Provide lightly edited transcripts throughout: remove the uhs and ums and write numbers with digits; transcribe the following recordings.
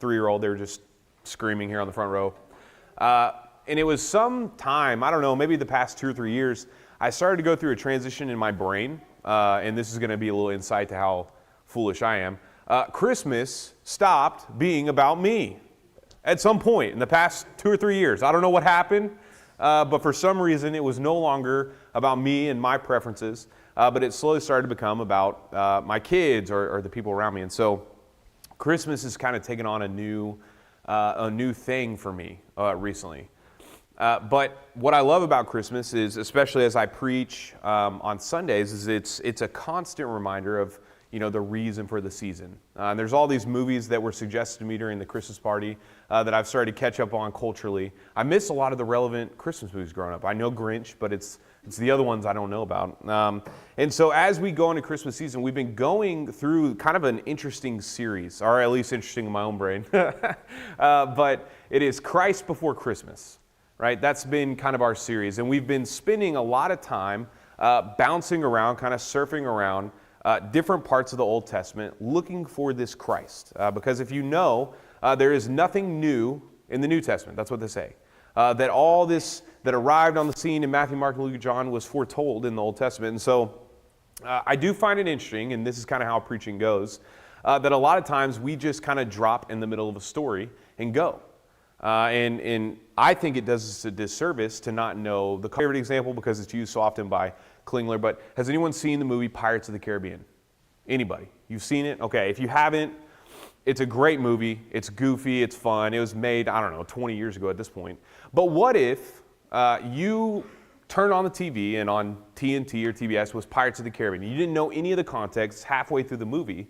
3-year-old. They were just screaming here on the front row. And it was some time, I don't know, maybe the past 2 or 3 years, I started to go through a transition in my brain. And this is going to be a little insight to how foolish I am. Christmas stopped being about me at some point in the past 2 or 3 years. I don't know what happened, but for some reason it was no longer about me and my preferences, but it slowly started to become about my kids or the people around me. And so Christmas has kind of taken on a new thing for me recently. But what I love about Christmas is, especially as I preach on Sundays, is it's a constant reminder of, the reason for the season. And there's all these movies that were suggested to me during the Christmas party that I've started to catch up on culturally. I miss a lot of the relevant Christmas movies growing up. I know Grinch, but it's the other ones I don't know about. And so as we go into Christmas season, we've been going through kind of an interesting series, or at least interesting in my own brain. But it is Christ Before Christmas. Right? That's been kind of our series. And we've been spending a lot of time bouncing around, kind of surfing around different parts of the Old Testament looking for this Christ. Because if you know, there is nothing new in the New Testament. That's what they say. That all this that arrived on the scene in Matthew, Mark, Luke, and John was foretold in the Old Testament. And so I do find it interesting, and this is kind of how preaching goes, that a lot of times we just kind of drop in the middle of a story and go. And I think it does us a disservice to not know the favorite example because it's used so often by Klingler. But has anyone seen the movie Pirates of the Caribbean? Anybody? You've seen it? Okay. If you haven't, it's a great movie. It's goofy. It's fun. It was made, 20 years ago at this point. But what if you turned on the TV and on TNT or TBS was Pirates of the Caribbean? You didn't know any of the context halfway through the movie.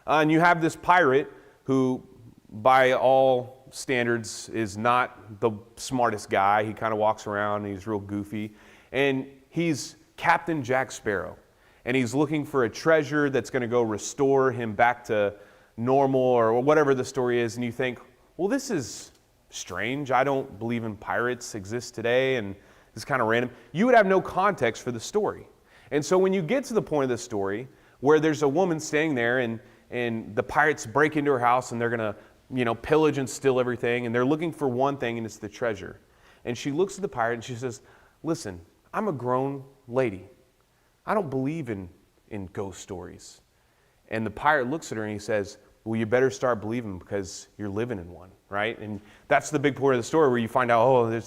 And you have this pirate who, by all standards, is not the smartest guy. He kind of walks around and he's real goofy. And he's Captain Jack Sparrow. And he's looking for a treasure that's going to go restore him back to normal or whatever the story is. And you think, well, this is strange. I don't believe in pirates exist today. And it's kind of random. You would have no context for the story. And so when you get to the point of the story where there's a woman standing there and the pirates break into her house and they're going to pillage and steal everything, and they're looking for one thing, and it's the treasure. And she looks at the pirate and she says, listen, I'm a grown lady. I don't believe in ghost stories. And the pirate looks at her and he says, well, you better start believing because you're living in one, right? And that's the big part of the story where you find out,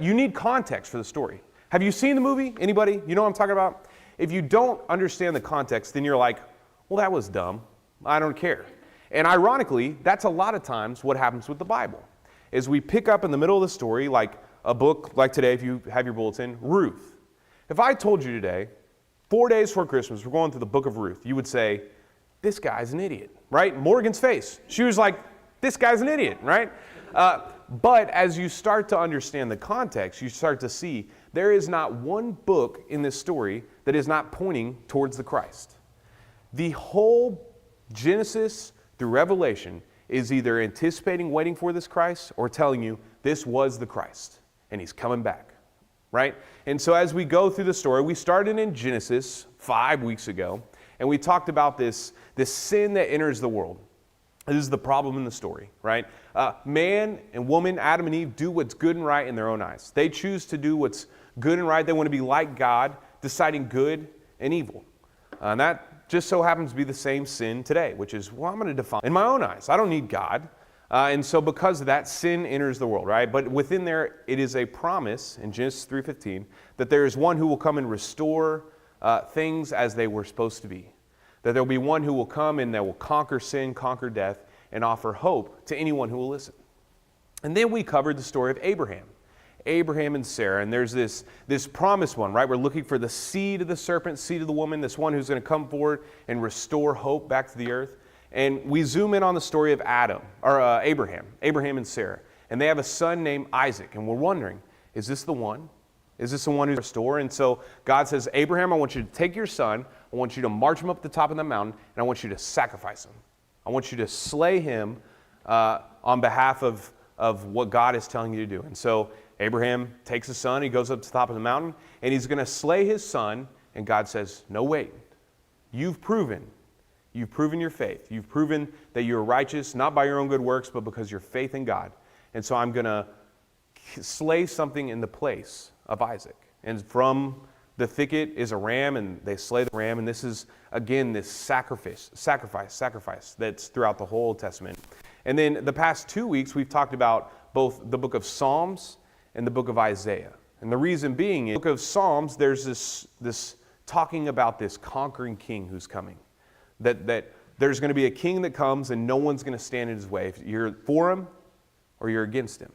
you need context for the story. Have you seen the movie? Anybody? You know what I'm talking about? If you don't understand the context, then you're like, well, that was dumb. I don't care. And ironically, that's a lot of times what happens with the Bible, is we pick up in the middle of the story, like a book like today, if you have your bulletin, Ruth. If I told you today, 4 days before Christmas, we're going through the book of Ruth, you would say, this guy's an idiot, right? Morgan's face. She was like, this guy's an idiot, right? But as you start to understand the context, you start to see there is not one book in this story that is not pointing towards the Christ. The whole Genesis through Revelation is either anticipating waiting for this Christ or telling you this was the Christ and he's coming back, right? And so as we go through the story, we started in Genesis 5 weeks ago, and we talked about this sin that enters the world. This is the problem in the story, right? Man and woman, Adam and Eve, do what's good and right in their own eyes. They choose to do what's good and right. They want to be like God, deciding good and evil. And that just so happens to be the same sin today, which is, well, I'm going to define in my own eyes. I don't need God. And so because of that, sin enters the world, right? But within there, it is a promise in Genesis 3:15 that there is one who will come and restore things as they were supposed to be. That there will be one who will come and that will conquer sin, conquer death, and offer hope to anyone who will listen. And then we covered the story of Abraham and Sarah, and there's this promised one, right? We're looking for the seed of the serpent, seed of the woman, this one who's going to come forward and restore hope back to the earth. And we zoom in on the story of Abraham and Sarah, and they have a son named Isaac, and we're wondering, is this the one? Is this the one who's restore? And so God says, Abraham, I want you to take your son, I want you to march him up the top of the mountain, and I want you to sacrifice him. I want you to slay him on behalf of what God is telling you to do. And so Abraham takes his son, he goes up to the top of the mountain, and he's going to slay his son, and God says, no, wait. You've proven You've proven your faith. You've proven that you're righteous, not by your own good works, but because your faith in God. And so I'm going to slay something in the place of Isaac. And from the thicket is a ram, and they slay the ram. And this is, again, this sacrifice that's throughout the whole Old Testament. And then the past 2 weeks, we've talked about both the book of Psalms and the book of Isaiah. And the reason being, in the book of Psalms, there's this talking about this conquering king who's coming. That there's going to be a king that comes and no one's going to stand in his way. If you're for him or you're against him.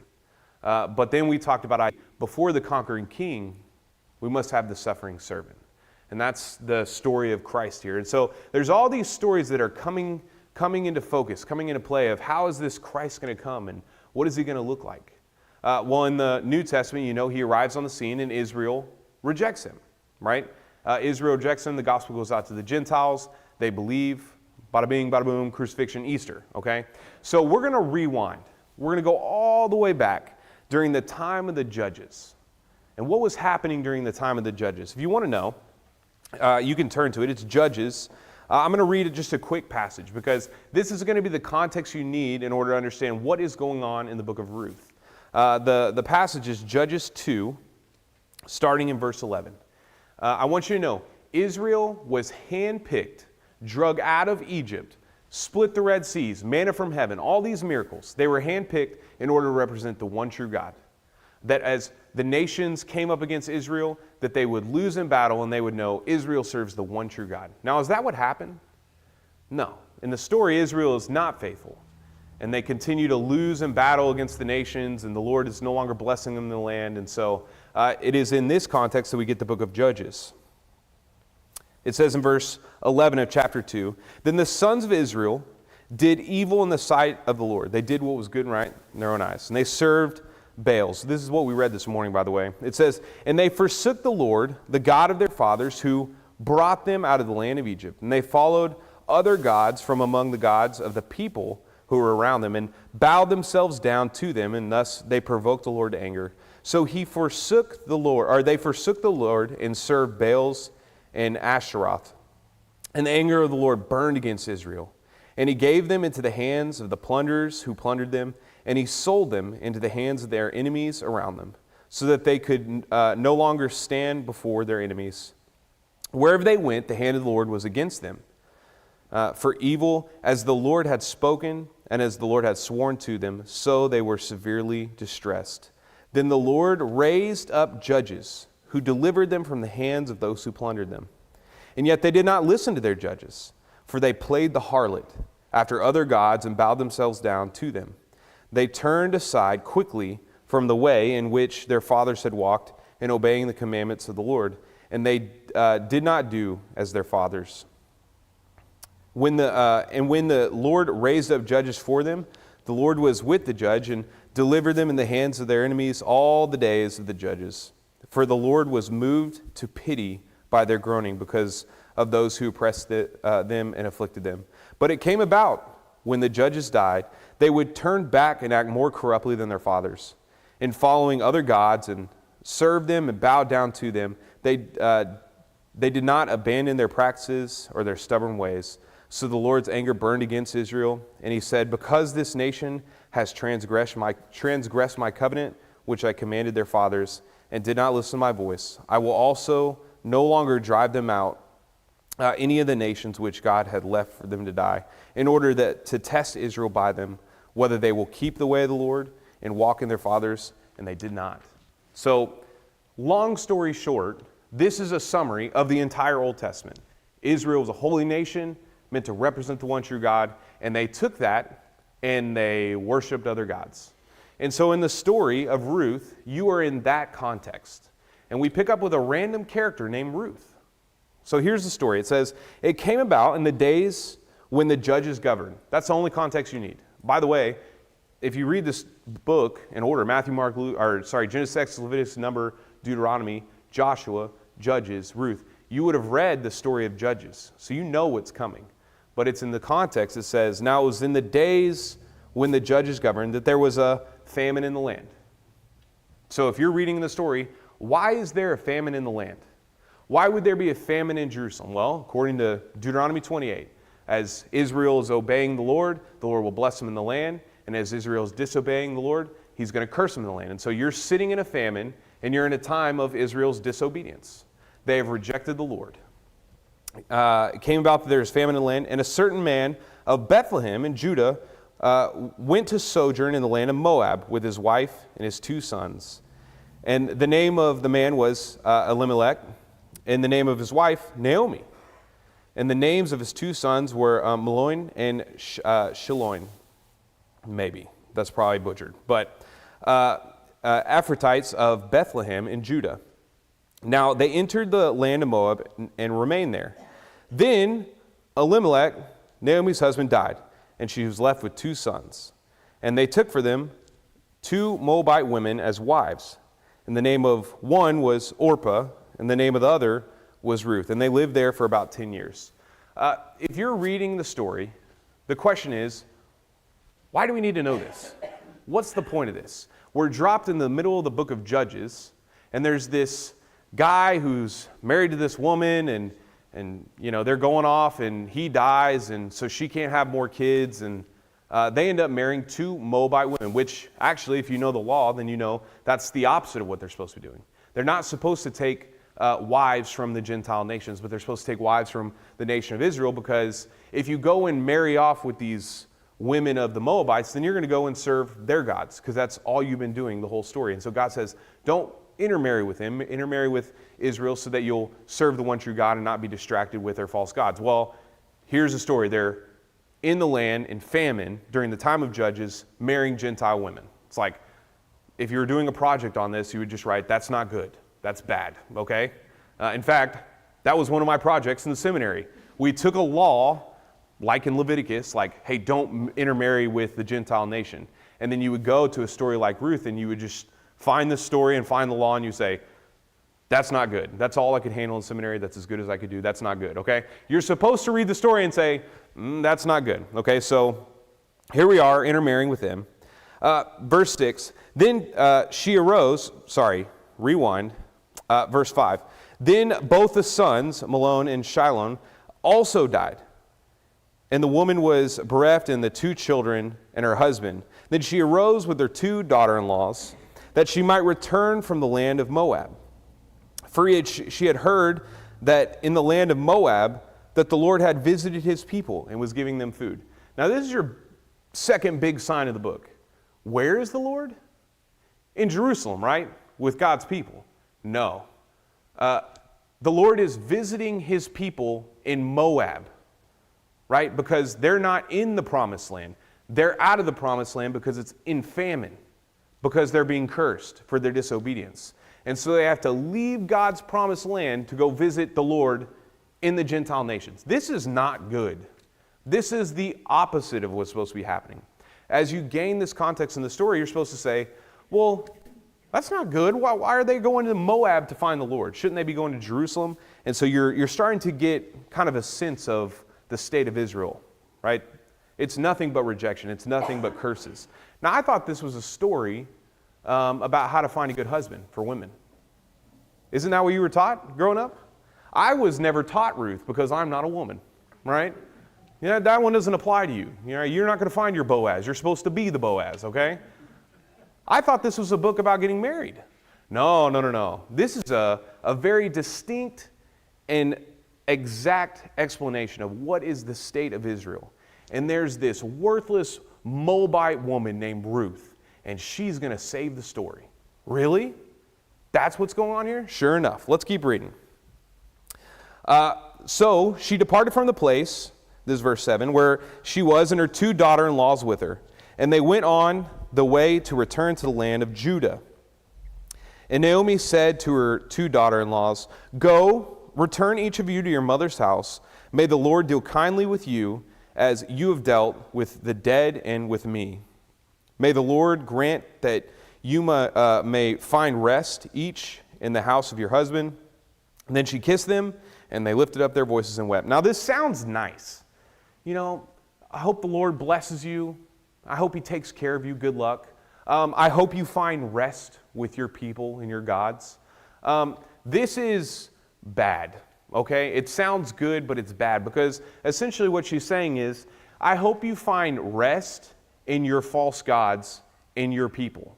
But then we talked about before the conquering king, we must have the suffering servant. And that's the story of Christ here. And so there's all these stories that are coming into focus, coming into play of how is this Christ going to come and what is he going to look like? Well, in the New Testament, he arrives on the scene and Israel rejects him, right? Israel rejects him. The gospel goes out to the Gentiles. They believe, bada bing, bada boom, crucifixion, Easter, okay? So we're going to rewind. We're going to go all the way back during the time of the Judges. And what was happening during the time of the Judges? If you want to know, you can turn to it. It's Judges. I'm going to read just a quick passage because this is going to be the context you need in order to understand what is going on in the book of Ruth. The passage is Judges 2, starting in verse 11. I want you to know, Israel was handpicked, drug out of Egypt, split the Red Seas, manna from heaven, all these miracles. They were handpicked in order to represent the one true God. That as the nations came up against Israel, that they would lose in battle and they would know Israel serves the one true God. Now, is that what happened? No. In the story, Israel is not faithful. And they continue to lose in battle against the nations, and the Lord is no longer blessing them in the land. And so it is in this context that we get the book of Judges. It says in verse 11 of chapter 2, "Then the sons of Israel did evil in the sight of the Lord." They did what was good and right in their own eyes. And they served Baals. This is what we read this morning, by the way. It says, "And they forsook the Lord, the God of their fathers, who brought them out of the land of Egypt. And they followed other gods from among the gods of the people who were around them, and bowed themselves down to them, and thus they provoked the Lord to anger. So they forsook the Lord and served Baals and Ashtaroth. And the anger of the Lord burned against Israel. And he gave them into the hands of the plunderers who plundered them, and he sold them into the hands of their enemies around them, so that they could no longer stand before their enemies. Wherever they went, the hand of the Lord was against them. For evil, as the Lord had spoken, and as the Lord had sworn to them, so they were severely distressed. Then the Lord raised up judges, who delivered them from the hands of those who plundered them. And yet they did not listen to their judges, for they played the harlot after other gods and bowed themselves down to them. They turned aside quickly from the way in which their fathers had walked in obeying the commandments of the Lord, and they did not do as their fathers. When the Lord raised up judges for them, the Lord was with the judge and delivered them in the hands of their enemies all the days of the judges. For the Lord was moved to pity by their groaning because of those who oppressed them and afflicted them. But it came about, when the judges died, they would turn back and act more corruptly than their fathers, in following other gods and serve them and bow down to them. They did not abandon their practices or their stubborn ways. So the Lord's anger burned against Israel, and he said, because this nation has transgressed my covenant, which I commanded their fathers, and did not listen to my voice, I will also no longer drive them out, any of the nations which God had left for them to die, in order to test Israel by them, whether they will keep the way of the Lord and walk in their fathers, and they did not. So, long story short, this is a summary of the entire Old Testament. Israel was a holy nation, meant to represent the one true God, and they took that and they worshiped other gods. And so in the story of Ruth, you are in that context. And we pick up with a random character named Ruth. So here's the story. It says, it came about in the days when the judges governed. That's the only context you need. By the way, if you read this book in order, Matthew, Mark, Genesis, Exodus, Leviticus, Number, Deuteronomy, Joshua, Judges, Ruth, you would have read the story of Judges. So you know what's coming. But it's in the context. It says, now it was in the days when the judges governed that there was a famine in the land. So if you're reading the story, why is there a famine in the land? Why would there be a famine in Jerusalem? Well, according to Deuteronomy 28, As Israel is obeying the Lord will bless them in the land. And as Israel is disobeying the Lord, he's going to curse them in the land. And so you're sitting in a famine, and you're in a time of Israel's disobedience. They have rejected the Lord. It came about that there was famine in the land, and a certain man of Bethlehem in Judah went to sojourn in the land of Moab with his wife and his 2 sons. And the name of the man was Elimelech, and the name of his wife, Naomi. And the names of his 2 sons were Mahlon and Chilion. Maybe. That's probably butchered. But Aphratites of Bethlehem in Judah. Now they entered the land of Moab and remained there. Then Elimelech, Naomi's husband, died, and she was left with 2 sons. And they took for them 2 Moabite women as wives. And the name of one was Orpah, and the name of the other was Ruth. And they lived there for about 10 years. If you're reading the story, the question is, why do we need to know this? What's the point of this? We're dropped in the middle of the book of Judges, and there's this guy who's married to this woman, and you know, they're going off, and he dies, and so she can't have more kids, and they end up marrying 2 Moabite women, which actually, if you know the law, then you know that's the opposite of what they're supposed to be doing. They're not supposed to take wives from the Gentile nations, but they're supposed to take wives from the nation of Israel, because if you go and marry off with these women of the Moabites, then you're going to go and serve their gods, because that's all you've been doing the whole story. And so God says, don't intermarry with him, intermarry with Israel so that you'll serve the one true God and not be distracted with their false gods. Well, here's the story. They're in the land in famine during the time of Judges, marrying Gentile women. It's like, if you were doing a project on this, you would just write, that's not good, that's bad, okay? In fact, that was one of my projects in the seminary. We took a law, like in Leviticus, like, hey, don't intermarry with the Gentile nation. And then you would go to a story like Ruth, and you would just find the story and find the law, and you say, that's not good. That's all I could handle in seminary. That's as good as I could do. That's not good, okay? You're supposed to read the story and say, that's not good, okay? So here we are intermarrying with them. Verse 6, then she arose, rewind, verse 5. Then both the sons, Mahlon and Chilion, also died. And the woman was bereft in the 2 children and her husband. Then she arose with her 2 daughter-in-laws, that she might return from the land of Moab. For she had heard that in the land of Moab, that the Lord had visited his people and was giving them food. Now this is your second big sign of the book. Where is the Lord? In Jerusalem, right? With God's people. No. The Lord is visiting his people in Moab. Right? Because they're not in the promised land. They're out of the promised land because it's in famine. Because they're being cursed for their disobedience. And so they have to leave God's promised land to go visit the Lord in the Gentile nations. This is not good. This is the opposite of what's supposed to be happening. As you gain this context in the story, you're supposed to say, well, that's not good. Why are they going to Moab to find the Lord? Shouldn't they be going to Jerusalem? And so you're starting to get kind of a sense of the state of Israel, right? It's nothing but rejection. It's nothing but curses. Now, I thought this was a story about how to find a good husband for women. Isn't that what you were taught growing up? I was never taught Ruth because I'm not a woman, right? Yeah, that one doesn't apply to you. You know, you're not going to find your Boaz. You're supposed to be the Boaz, okay? I thought this was a book about getting married. No. This is a very distinct and exact explanation of what is the state of Israel. And there's this worthless Moabite woman named Ruth, and she's going to save the story. Really? That's what's going on here? Sure enough. Let's keep reading. So she departed from the place, this is verse 7, where she was and her 2 daughter-in-laws with her. And they went on the way to return to the land of Judah. And Naomi said to her 2 daughter-in-laws, go, return each of you to your mother's house. May the Lord deal kindly with you as you have dealt with the dead and with me. May the Lord grant that you may find rest each in the house of your husband. And then she kissed them, and they lifted up their voices and wept. Now this sounds nice. You know, I hope the Lord blesses you. I hope he takes care of you. Good luck. I hope you find rest with your people and your gods. This is bad. Okay? It sounds good, but it's bad, because essentially what she's saying is, I hope you find rest in your false gods, in your people.